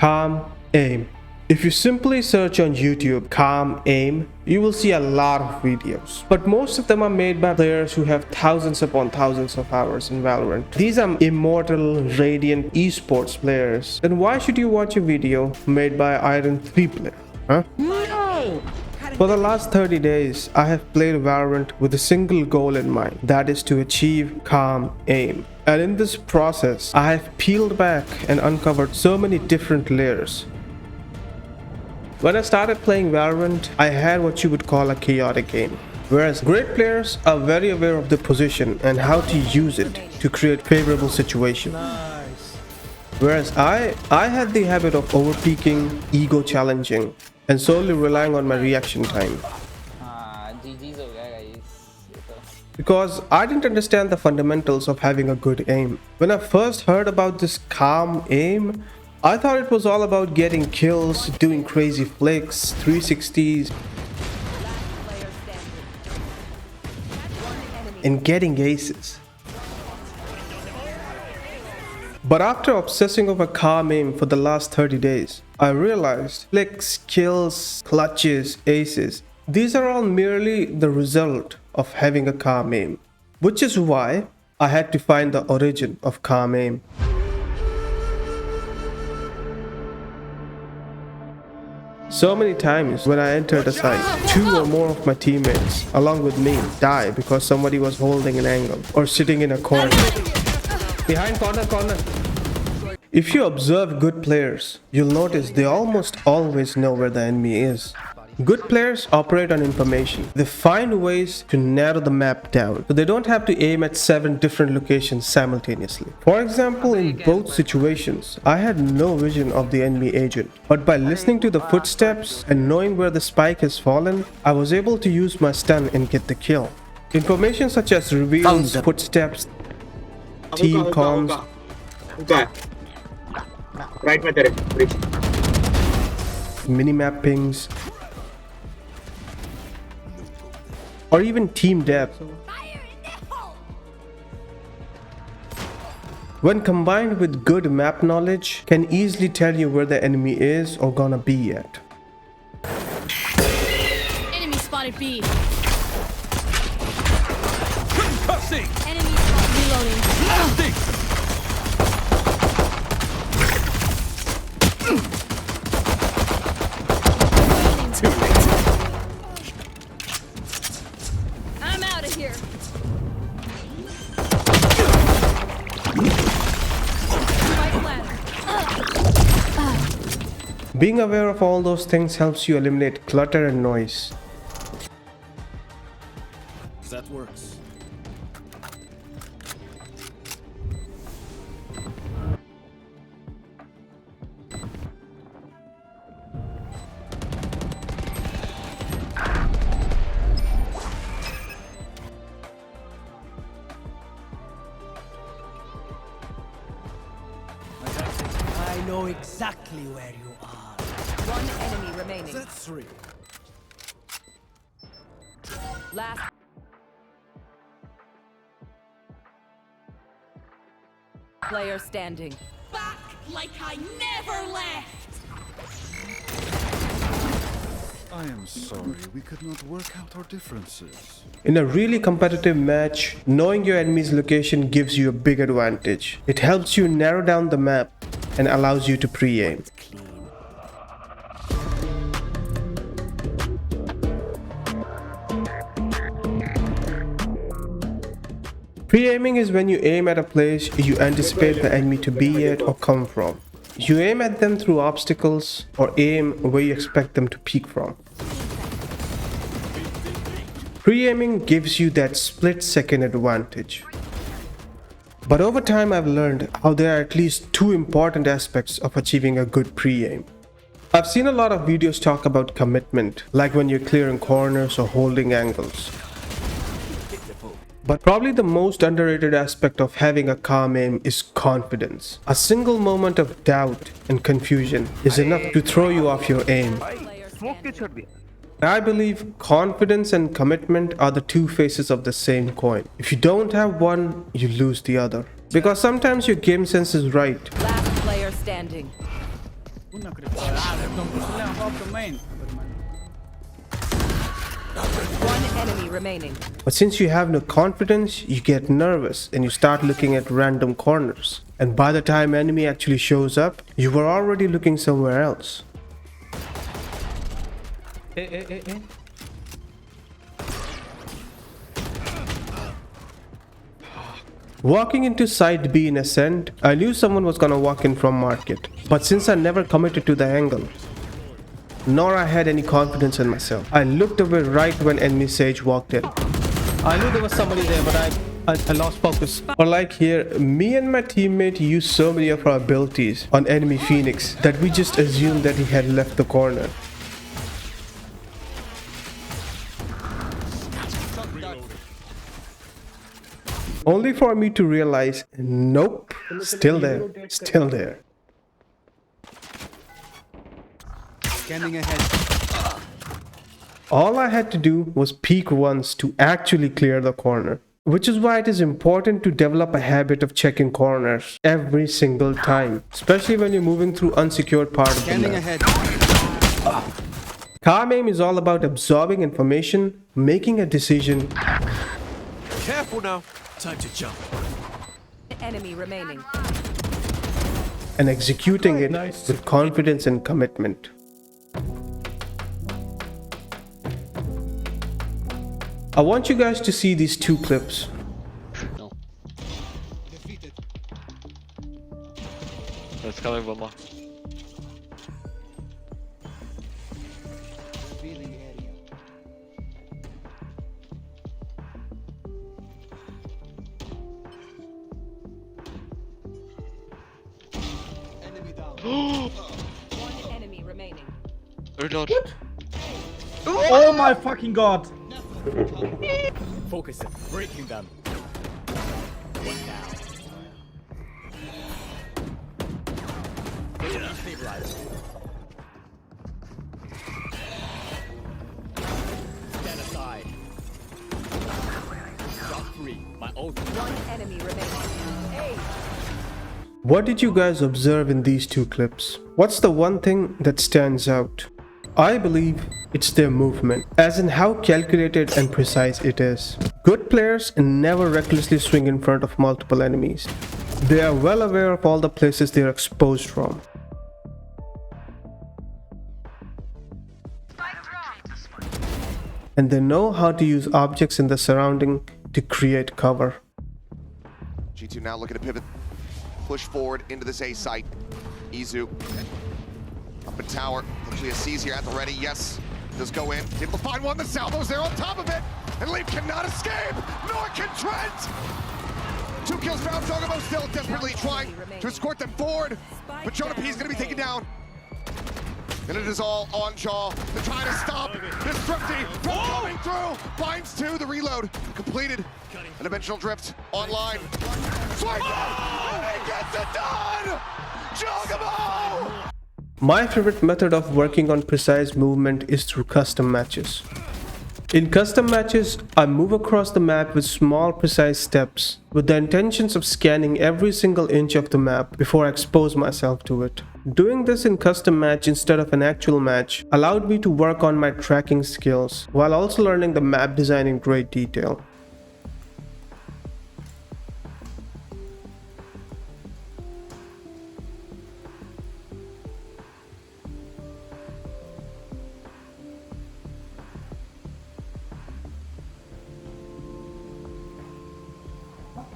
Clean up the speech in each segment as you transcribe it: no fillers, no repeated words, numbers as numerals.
Calm aim. If you simply search on YouTube calm aim, you will see a lot of videos. But most of them are made by players who have thousands upon thousands of hours in Valorant. These are immortal, radiant esports players. Then why should you watch a video made by Iron 3 player? Huh? No! For the last 30 days, I have played Valorant with a single goal in mind, that is to achieve calm aim. And in this process, I have peeled back and uncovered so many different layers. When I started playing Valorant, I had what you would call a chaotic game. Whereas great players are very aware of the position and how to use it to create favorable situations. Nice. Whereas I had the habit of overpeaking, ego challenging, and solely relying on my reaction time. GG's हो गया guys. Because I didn't understand the fundamentals of having a good aim. When I first heard about this calm aim, I thought it was all about getting kills, doing crazy flicks, 360s, and getting aces. But after obsessing over calm aim for the last 30 days, I realized flicks, kills, clutches, aces, these are all merely the result of having a calm aim. Which is why I had to find the origin of calm aim. So many times when I entered a site, 2 or more of my teammates, along with me, die because somebody was holding an angle or sitting in a corner. Behind corner. If you observe good players, you'll notice they almost always know where the enemy is. Good players operate on information. They find ways to narrow the map down, so they don't have to aim at 7 different locations simultaneously. For example, in both situations, I had no vision of the enemy agent, but by listening to the footsteps and knowing where the spike has fallen, I was able to use my stun and get the kill. Information such as reveals, footsteps, team comms, right में तेरे bridge minimap pings, or even team depth. When combined with good map knowledge, can easily tell you where the enemy is or gonna be at. Enemy spotted B. Passing. Enemy spotted reloading. I'm out of here. Being aware of all those things helps you eliminate clutter and noise. That works. I know exactly where you are. One enemy remaining. That's 3. Last player standing. Back like I never left. I am sorry, we could not work out our differences. In a really competitive match, knowing your enemy's location gives you a big advantage. It helps you narrow down the map and allows you to pre-aim. Pre-aiming is when you aim at a place you anticipate the enemy to be at or come from. You aim at them through obstacles or aim where you expect them to peek from. Pre-aiming gives you that split-second advantage. But over time I've learned how there are at least 2 important aspects of achieving a good pre-aim. I've seen a lot of videos talk about commitment, like when you're clearing corners or holding angles. But probably the most underrated aspect of having a calm aim is confidence. A single moment of doubt and confusion is enough to throw you off your aim. Player standing. I believe confidence and commitment are the 2 faces of the same coin. If you don't have one, you lose the other. Because sometimes your game sense is right, Last player standing. Una criptada, main. One enemy remaining. But since you have no confidence, you get nervous and you start looking at random corners. And by the time enemy actually shows up, you were already looking somewhere else. Walking into side B in Ascent, I knew someone was gonna walk in from market. But since I never committed to the angle, nor I had any confidence in myself, I looked away right when enemy Sage walked in. I knew there was somebody there, but I lost focus. Or like here, me and my teammate used so many of our abilities on enemy Phoenix that we just assumed that he had left the corner. Only for me to realize, nope, still there, still there. Scanning ahead. All I had to do was peek once to actually clear the corner. Which is why it is important to develop a habit of checking corners every single time, especially when you're moving through unsecured part of the Scanning map. ahead. Calm aim is all about absorbing information, making a decision, Careful now. Time to jump. Enemy remaining. and executing it with confidence and commitment. I want you guys to see these two clips. No. Let's come over more. One enemy remaining. Reload. Oh my fucking god! Focus it. Breaking them. One down. Stabilize. Stand aside. Shot free. My ult. One enemy remaining. Hey. What did you guys observe in these two clips? What's the one thing that stands out? I believe it's their movement, as in how calculated and precise it is. Good players never recklessly swing in front of multiple enemies. They are well aware of all the places they are exposed from. And they know how to use objects in the surrounding to create cover. G2 now looking to pivot, push forward into this A site. Izu up in tower. Hopefully a C's here at the ready. Yes, does go in. Able to find one. The salvo's there on top of it. And Leaf cannot escape, nor can Trent. 2 kills found. Jawgemo still desperately trying to escort them forward. But Jonah P is going to be taken down. And it is all on Jaw. They're trying to stop this Thrifty from coming through. Binds 2, the reload completed. An eventual drift online. Swipe and he gets it done! Jawgemo! My favorite method of working on precise movement is through custom matches. In custom matches, I move across the map with small precise steps, with the intentions of scanning every single inch of the map before I expose myself to it. Doing this in custom match instead of an actual match allowed me to work on my tracking skills, while also learning the map design in great detail.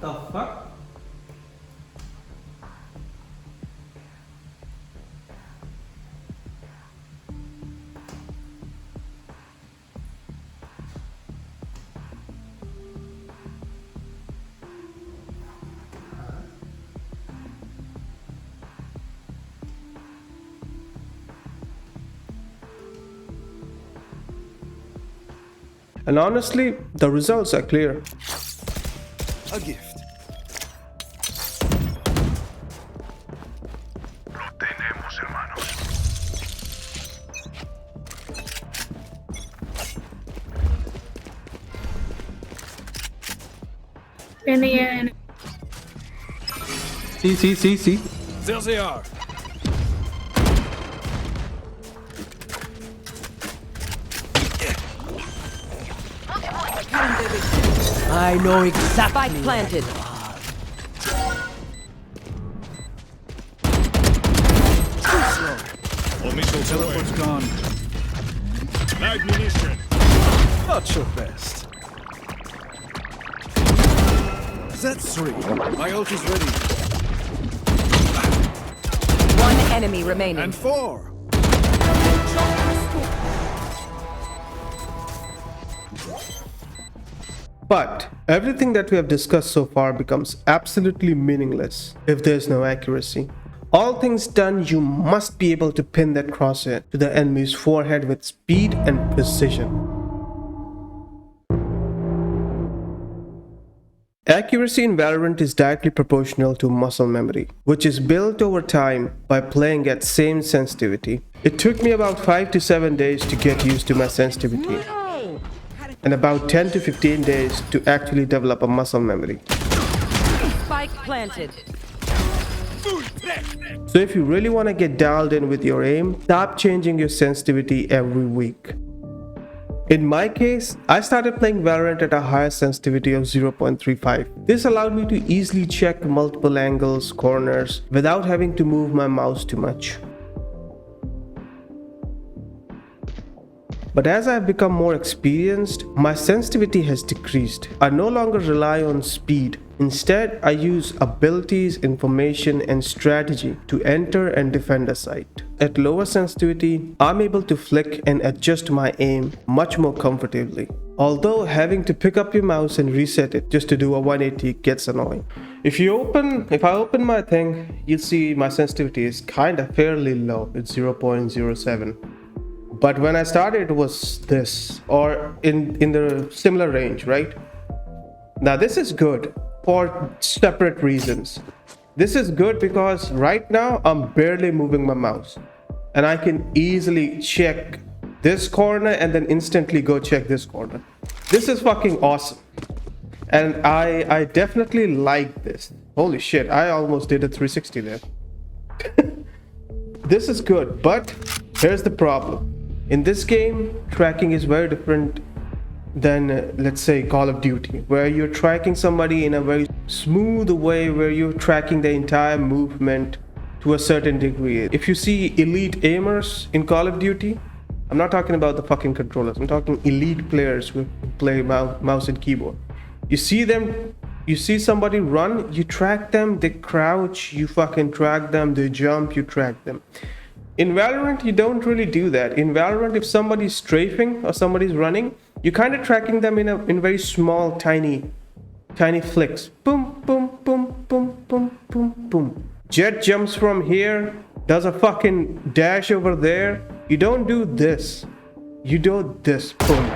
The fuck? And honestly, the results are clear. A gift. In the end. See. There they are. I know exactly. Spike planted. Teleport's gone. Not your best. That's 3. My ult is ready. One enemy remaining. And 4. But everything that we have discussed so far becomes absolutely meaningless if there's no accuracy. All things done, you must be able to pin that crosshair to the enemy's forehead with speed and precision. Accuracy in Valorant is directly proportional to muscle memory, which is built over time by playing at same sensitivity. It took me about 5 to 7 days to get used to my sensitivity, and about 10 to 15 days to actually develop a muscle memory. Spike planted. So if you really want to get dialed in with your aim, stop changing your sensitivity every week. In my case, I started playing Valorant at a higher sensitivity of 0.35. This allowed me to easily check multiple angles, corners, without having to move my mouse too much. But as I've become more experienced, my sensitivity has decreased. I no longer rely on speed. Instead, I use abilities, information, and strategy to enter and defend a site. At lower sensitivity, I'm able to flick and adjust my aim much more comfortably. Although having to pick up your mouse and reset it just to do a 180 gets annoying. If I open my thing, you'll see my sensitivity is kinda fairly low. It's 0.07. But when I started, it was this, or in the similar range, right? Now this is good for separate reasons. This is good because right now I'm barely moving my mouse, and I can easily check this corner and then instantly go check this corner. This is fucking awesome, and I definitely like this. Holy shit, I almost did a 360 there. This is good, but here's the problem. In this game, tracking is very different than, let's say, Call of Duty, where you're tracking somebody in a very smooth way, where you're tracking the entire movement to a certain degree. If you see elite aimers in Call of Duty, I'm not talking about the fucking controllers, I'm talking elite players who play mouse and keyboard. You see them, you see somebody run, you track them, they crouch, you fucking track them, they jump, you track them. In Valorant, you don't really do that. In Valorant, if somebody's strafing or somebody's running, you're kind of tracking them in very small, tiny flicks. Boom, boom, boom, boom, boom, boom, boom. Jet jumps from here, does a fucking dash over there. You don't do this. You do this. Boom.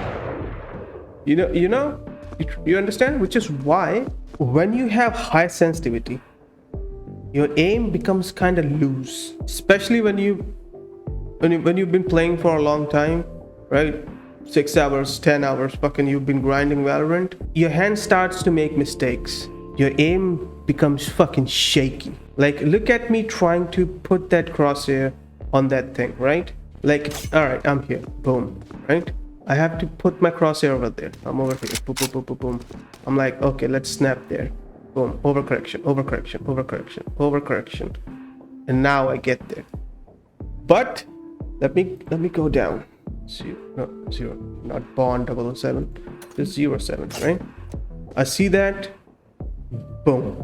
You understand? Which is why when you have high sensitivity, your aim becomes kind of loose, especially when you've been playing for a long time, right? 6 hours, 10 hours, fucking you've been grinding Valorant. Your hand starts to make mistakes. Your aim becomes fucking shaky. Like, look at me trying to put that crosshair on that thing, right? Like, all right, I'm here, boom, right? I have to put my crosshair over there. I'm over here, boom, boom, boom, boom, boom. I'm like, okay, let's snap there. Boom, overcorrection, overcorrection, overcorrection, overcorrection. And now I get there. But let me go down. Zero, not Bond 007. It's 07, right? I see that. Boom.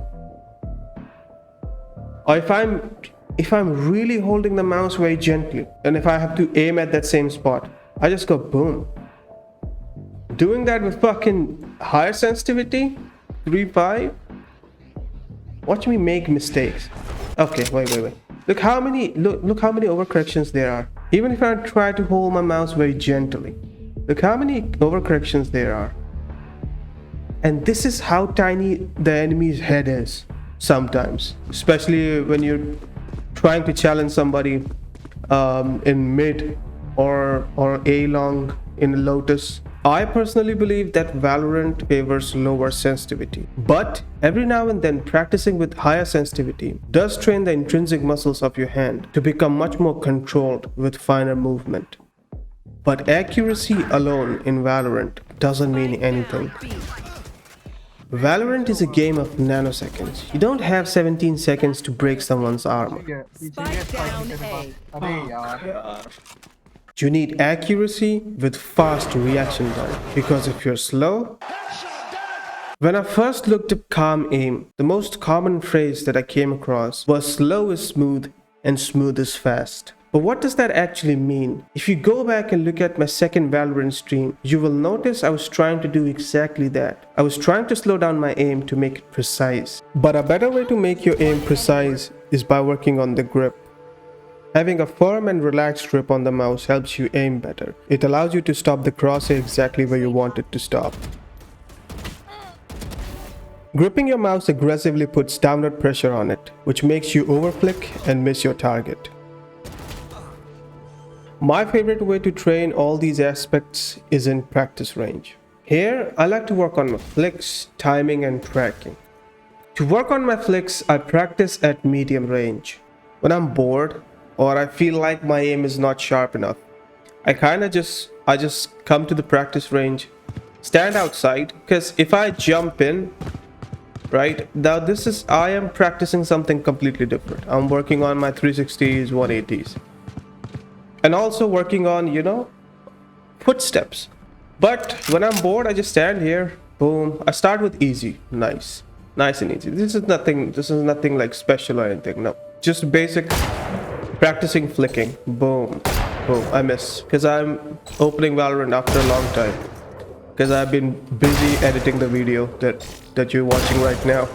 Or if I'm really holding the mouse very gently, and if I have to aim at that same spot, I just go boom. Doing that with fucking higher sensitivity, 3.5. Watch me make mistakes. Okay, wait. Look how many overcorrections there are. Even if I try to hold my mouse very gently, look how many overcorrections there are. And this is how tiny the enemy's head is sometimes, especially when you're trying to challenge somebody in mid or A long in Lotus. I personally believe that Valorant favors lower sensitivity, but every now and then practicing with higher sensitivity does train the intrinsic muscles of your hand to become much more controlled with finer movement. But accuracy alone in Valorant doesn't mean anything. Valorant is a game of nanoseconds. You don't have 17 seconds to break someone's armor. Spike down A. You need accuracy with fast reaction time, because if you're slow... When I first looked up calm aim, the most common phrase that I came across was slow is smooth and smooth is fast. But what does that actually mean? If you go back and look at my second Valorant stream, you will notice I was trying to do exactly that. I was trying to slow down my aim to make it precise. But a better way to make your aim precise is by working on the grip. Having a firm and relaxed grip on the mouse helps you aim better. It allows you to stop the crosshair exactly where you want it to stop. Gripping your mouse aggressively puts downward pressure on it, which makes you overflick and miss your target. My favorite way to train all these aspects is in practice range. Here, I like to work on my flicks, timing and tracking. To work on my flicks, I practice at medium range. When I'm bored, or I feel like my aim is not sharp enough, I just come to the practice range, stand outside, because if I jump in, right now I am practicing something completely different. I'm working on my 360s, 180s, and also working on, you know, footsteps. But when I'm bored, I just stand here, boom. I start with easy, nice and easy. This is nothing like special or anything. No, just basic practicing flicking. Boom, boom. I miss because I'm opening Valorant after a long time, because I've been busy editing the video that you're watching right now.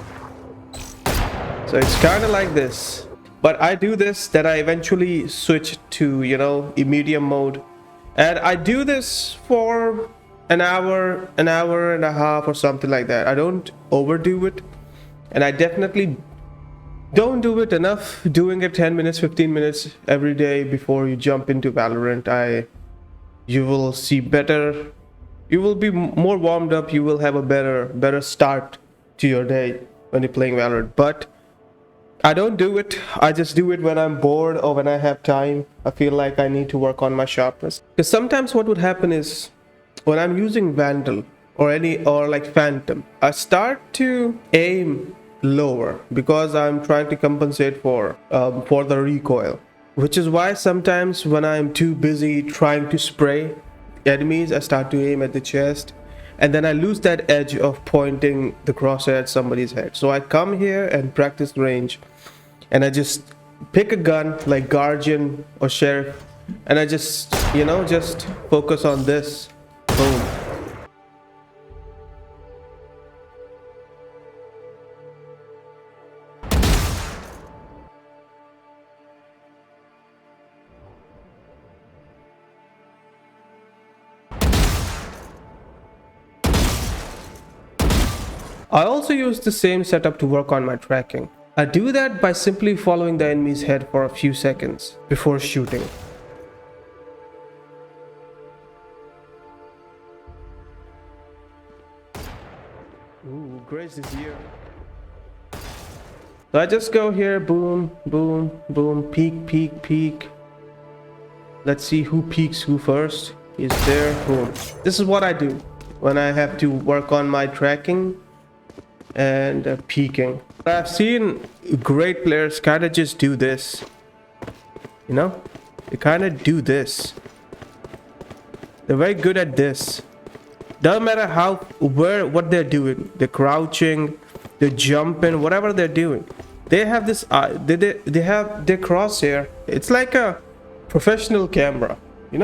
So it's kind of like this. But I do this, that I eventually switch to, you know, a medium mode. And I do this for an hour and a half or something like that. I don't overdo it. And I definitely don't do it enough. Doing it 10 minutes, 15 minutes every day before you jump into Valorant, you will see better. You will be more warmed up. You will have a better start to your day when you're playing Valorant. But I don't do it. I just do it when I'm bored or when I have time. I feel like I need to work on my sharpness. Because sometimes what would happen is when I'm using Vandal or like Phantom, I start to aim lower because I'm trying to compensate for the recoil. Which is why sometimes when I'm too busy trying to spray enemies, I start to aim at the chest, and then I lose that edge of pointing the crosshair at somebody's head. So I come here and practice range, and I just pick a gun like Guardian or Sheriff, and I just, you know, just focus on this. Boom. I also use the same setup to work on my tracking. I do that by simply following the enemy's head for a few seconds before shooting. Ooh, Grace is here. So I just go here, boom, boom, boom, peek, peek, peek. Let's see who peeks who first. He's there, boom. This is what I do when I have to work on my tracking and peeking. I've seen great players kind of just do this, you know, they kind of do this. They're very good at this. Doesn't matter what they're doing, they're crouching, they're jumping, whatever they're doing, they have this they have their crosshair. It's like a professional camera, you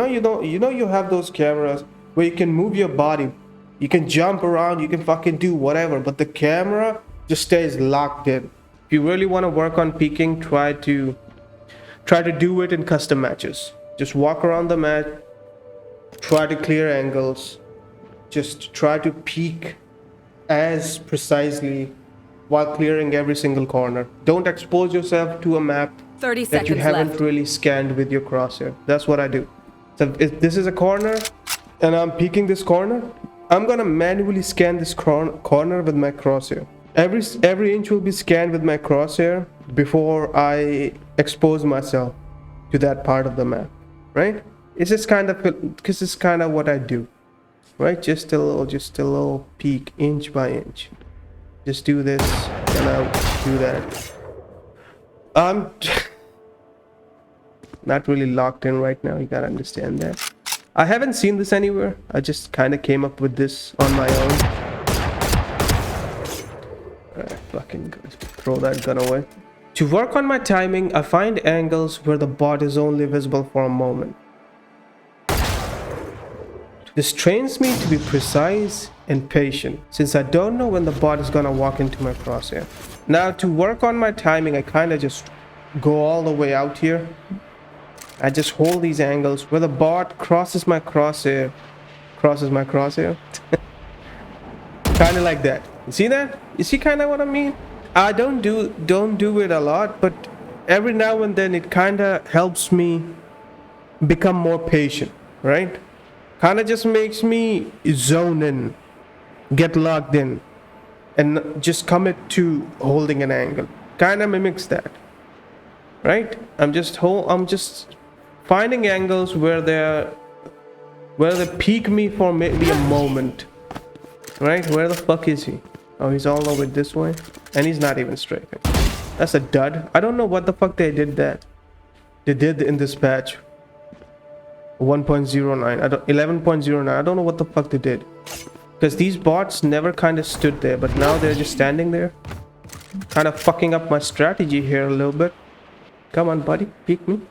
have those cameras where you can move your body. You can jump around, you can fucking do whatever, but the camera just stays locked in. If you really want to work on peeking, try to do it in custom matches. Just walk around the mat, try to clear angles, just try to peek as precisely while clearing every single corner. Don't expose yourself to a map 30 that you seconds haven't left. really scanned with your crosshair. That's what I do. So if this is a corner and I'm peeking this corner, I'm gonna manually scan this corner with my crosshair. Every inch will be scanned with my crosshair before I expose myself to that part of the map, right? It's just kind of, because it's kind of what I do, right? Just a little peek, inch by inch. just do this, and I'll do that. I'm not really locked in right now, you gotta understand that. I haven't seen this anywhere. I just kind of came up with this on my own. Alright, fucking good. Throw that gun away. To work on my timing, I find angles where the bot is only visible for a moment. This trains me to be precise and patient, since I don't know when the bot is gonna walk into my crosshair. Now, to work on my timing, I kind of just go all the way out here. I just hold these angles where the bot crosses my crosshair. Kind of like that. You see that? You see kind of what I mean? I don't do it a lot, but every now and then it kind of helps me become more patient, right? Kind of just makes me zone in, get locked in, and just commit to holding an angle. Kind of mimics that, right? I'm just finding angles where they peak me for maybe a moment, right? Where the fuck is he? Oh, he's all over this way, and he's not even strafing. That's a dud. I don't know what the fuck they did in this patch. 1.09, 11.09. I don't know what the fuck they did, because these bots never kind of stood there, but now they're just standing there, kind of fucking up my strategy here a little bit. Come on, buddy, peek me.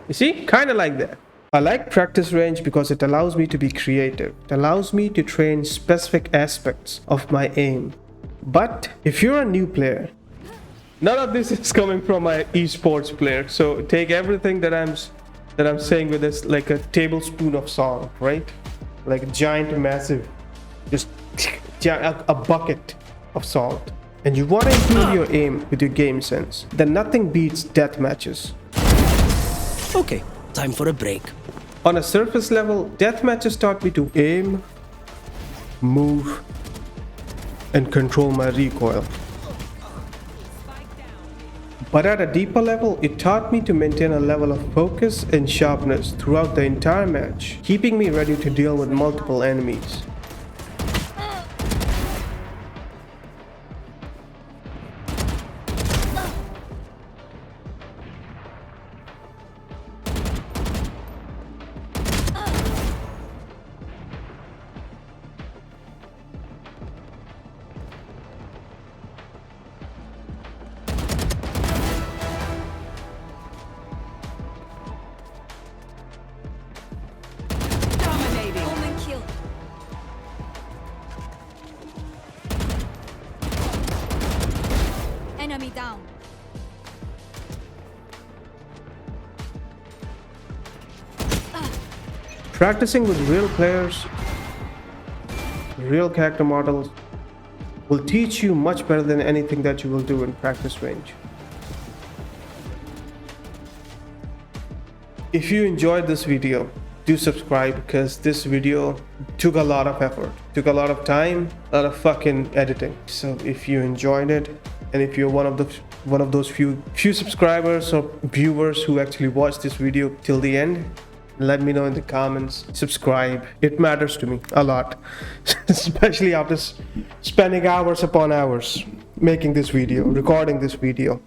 You see, kind of like that. I like practice range because it allows me to be creative. It allows me to train specific aspects of my aim. But if you're a new player, none of this is coming from my esports player, so take everything that I'm saying with this like a tablespoon of salt, right? Like a giant, massive, just a bucket of salt. And you want to improve your aim with your game sense, then nothing beats death matches. Okay, time for a break. On a surface level, death matches taught me to aim, move, and control my recoil. But at a deeper level, it taught me to maintain a level of focus and sharpness throughout the entire match, keeping me ready to deal with multiple enemies. Enemy down. Practicing with real players, real character models, will teach you much better than anything that you will do in practice range. If you enjoyed this video, do subscribe, because this video took a lot of effort, took a lot of time, a lot of fucking editing. So if you enjoyed it, and if you're one of those few subscribers or viewers who actually watched this video till the end, let me know in the comments. Subscribe, it matters to me a lot, especially after spending hours upon hours making this video, recording this video,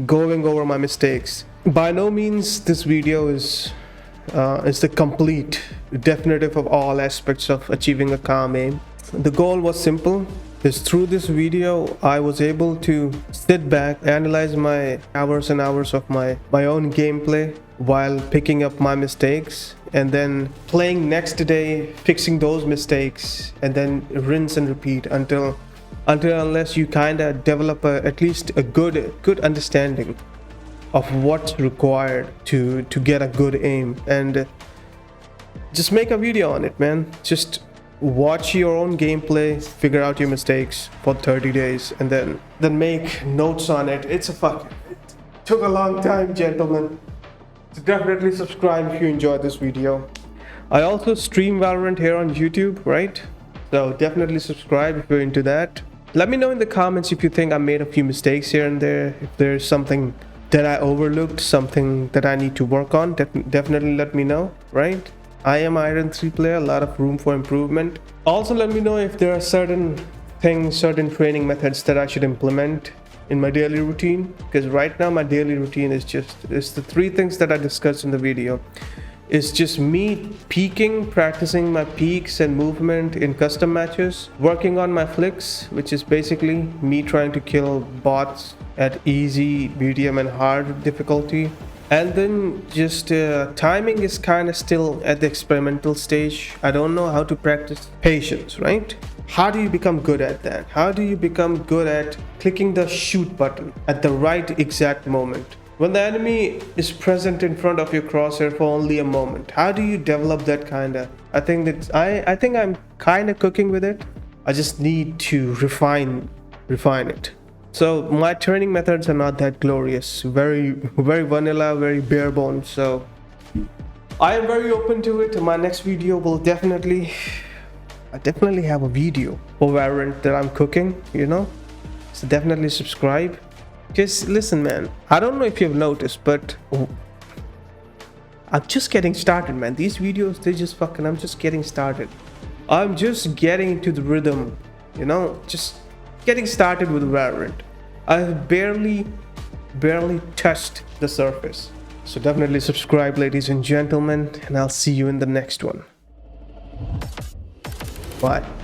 going over my mistakes. By no means this video is the complete definitive of all aspects of achieving a calm aim. The goal was simple. Is through this video I was able to sit back, analyze my hours and hours of my own gameplay while picking up my mistakes, and then playing next day, fixing those mistakes, and then rinse and repeat until unless you kind of develop at least a good understanding of what's required to get a good aim. And just make a video on it, man. Just watch your own gameplay, figure out your mistakes for 30 days, and then make notes on it. It took a long time, gentlemen. So definitely subscribe if you enjoyed this video. I also stream Valorant here on YouTube, right? So definitely subscribe if you're into that. Let me know in the comments if you think I made a few mistakes here and there, if there's something that I overlooked, something that I need to work on. Definitely let me know, right? I am Iron 3 player, a lot of room for improvement. Also, let me know if there are certain things, certain training methods that I should implement in my daily routine, because right now my daily routine is the 3 things that I discussed in the video. It's just me peeking, practicing my peaks and movement in custom matches, working on my flicks, which is basically me trying to kill bots at easy, medium and hard difficulty. And then just timing is kind of still at the experimental stage. I don't know how to practice patience, right? How do you become good at that? How do you become good at clicking the shoot button at the right exact moment? When the enemy is present in front of your crosshair for only a moment, how do you develop that kind of? I think I'm kind of cooking with it. I just need to refine it. So my training methods are not that glorious, very vanilla, very bare bones. So I am very open to it. My next video will definitely have a video for Valorant that I'm cooking, you know. So definitely subscribe. Just listen, man. I don't know if you've noticed, but I'm just getting started, man. These videos, I'm just getting started. I'm just getting into the rhythm, you know, just getting started with Valorant. I've barely touched the surface. So definitely subscribe, ladies and gentlemen, and I'll see you in the next one. Bye.